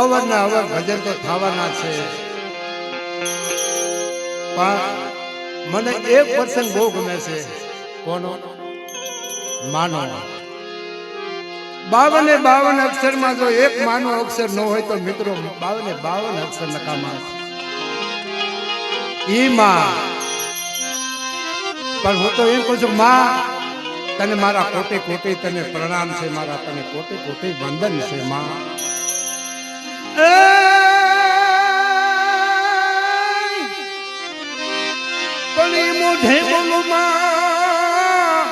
અવરના અવર ભજન તો થવાના છે, પણ મને એક પ્રસંગ બહુ ગમે છે. કોનો? માનો. 52 અક્ષરમાં જો એક માનો અક્ષર ન હોય તો મિત્રો 52 અક્ષર નકામા. ઈ માં. પણ હું તો એમ કહું છું, માં તને મારા કોટી કોટી તને પ્રણામ છે, મારા તને કોટી કોટી વંદન છે માં. પણ મોઢે બોલું માં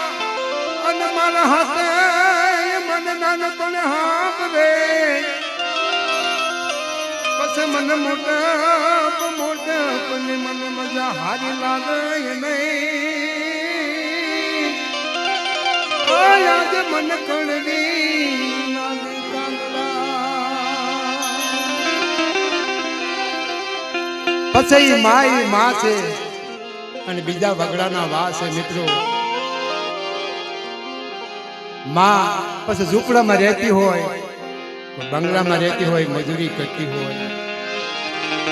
અને મારા હાથે મને નાનપણ હાથ રે, પછી મને મોટા પણ મને મજા હારી લાગે નહીં. આજે મને કણવી લાગે કાંગડા. પછી માઈ માં છે અને બીજા વગડાના વા છે મિત્રો. માં પછી ઝૂંપડામાં રહેતી હોય, બંગલામાં રહેતી હોય, મજૂરી કરતી હોય,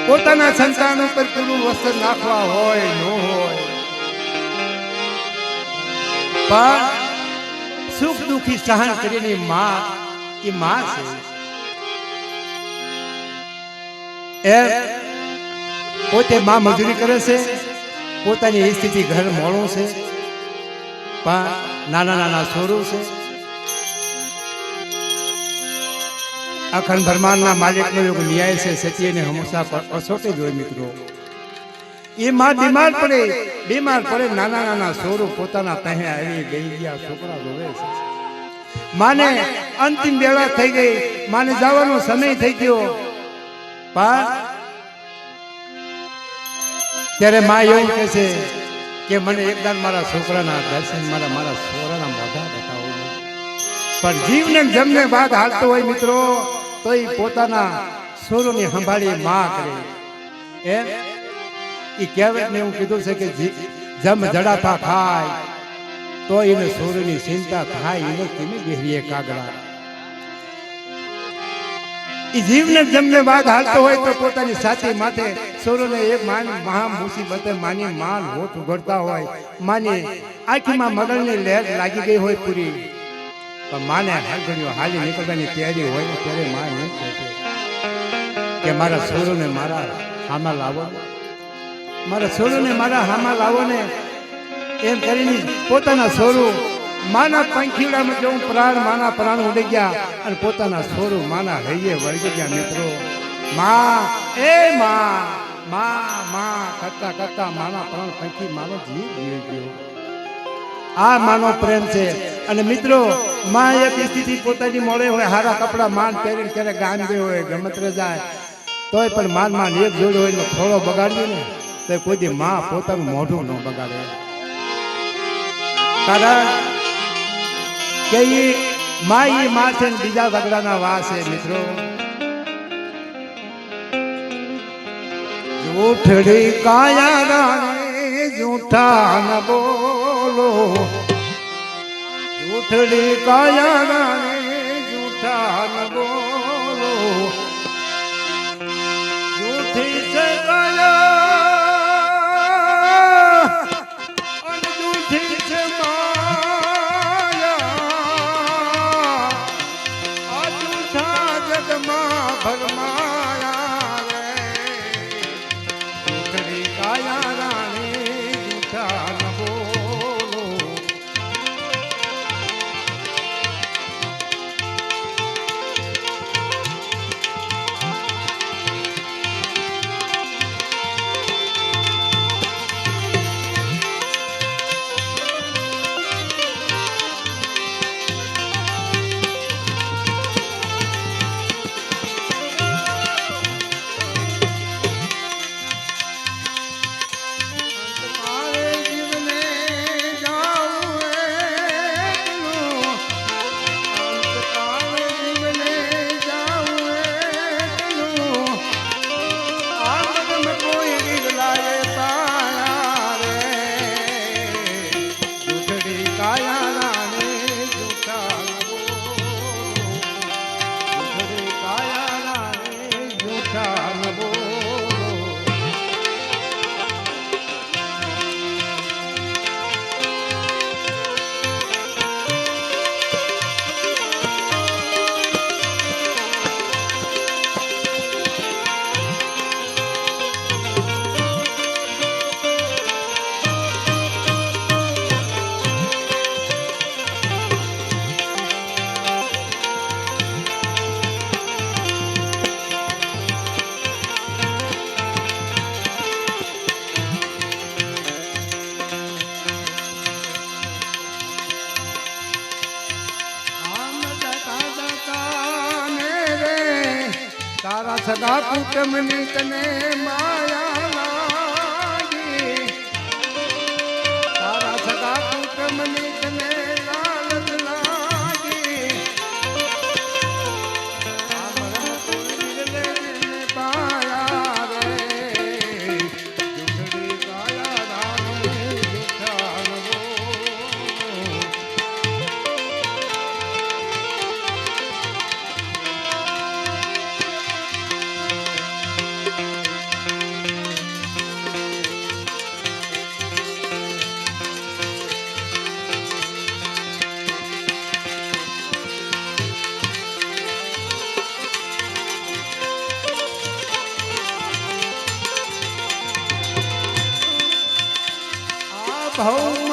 પોતાના સંતાન ઉપર પૂરું વસ્ત્ર નાખવા હોય ન હોય, પણ સુખ દુઃખી સહન કરીને માં એ માં છે. એ પોતે માં મજૂરી કરે છે, પોતાની સ્થિતિ ઘર મોડું છે, પણ નાના નાના છોરું છે. અખંડ બ્રહ્માંડના માલિકનો યોગ ન્યાય છે, સત્યને હંમેશા અસોટે જ હોય મિત્રો. એ માં બીમાર પડે નાના નાના છોરું પોતાના પહે આવી ગઈ ગયા છોકરા રોવે છે. માને અંતિમ વેળા થઈ ગઈ, માને જવાનો સમય થઈ ગયો, પણ ત્યારે માં એવું કહે છે કે મને એકદમ મારા છોકરાના દર્શન મારા છોકરાના મોઢા બતાવો. પણ જીવને જમને વાત હાલતો હોય મિત્રો તો એ પોતાના છોરોને સંભાળી માં કરે. એમ એ કહેવત ને એવું કીધું છે કે જમ જડાતા ખાય તો એને છોરોની ચિંતા થાય, એને કેમ બેહરીએ કાગડા. એ જીવને જમને વાત હાલતો હોય તો પોતાની સાચી માથે છોરોને એક મહા મુસીબતે માની માન હોઠ ઉઘડતા હોય, માની આંખમાં મરણની લહેર લાગી ગઈ હોય પૂરી, પણ માને હરઘડીઓ હાલી નીકળવાની તૈયારી હોય ને ત્યારે માં એમ કહે કે મારા છોરોને મારા હામાં લાવો, મારા છોરોને મારા હામાં લાવો ને. એમ કરીને પોતાના છોરું માના પંખીડામાં જેવું માના પ્રાણ ઉડી ગયા અને પોતાના છોરું માના હૈયે વળગી ગયા મિત્રો. માં એ માં કરતા કરતા માના પ્રાણ પંખી માનો જીવ જીવી ગયો. આ માનો પ્રેમ છે. અને મિત્રો માં એક સ્થિતિ પોતાની મળે હોય, હારા કપડા માન પહેરીને ક્યારે ગામ ગયો હોય, ગમતરે જાય તોય પણ માન એક જોડે હોય ને થોડો બગાડ્યો ને તો કોઈ દી માં પોતાનું મોઢું ન બગાડે. કારણ કે એ માં છે ને બીજા વગડાના વા છે મિત્રો. જૂઠડી કાયા રાણે જૂઠા ન બોલો, જૂઠડી કાયા રાણે જૂઠા ન બોલો, જૂઠી છે કાયા અને જૂઠી છે માયા, આ જૂઠા જગમાં ભરમાયા રે. જૂઠડી કાયા રાણે જૂઠા ન બોલો. તારા સગા કુટુંબની તને માયા લાગી, તારા સગા કુટુંબની તને લાલચ લાગી. આ મરમ વિરલે દિલને પાયા રે, ચૂંટણી કાયા રામ જુઠારવો. ભૌમ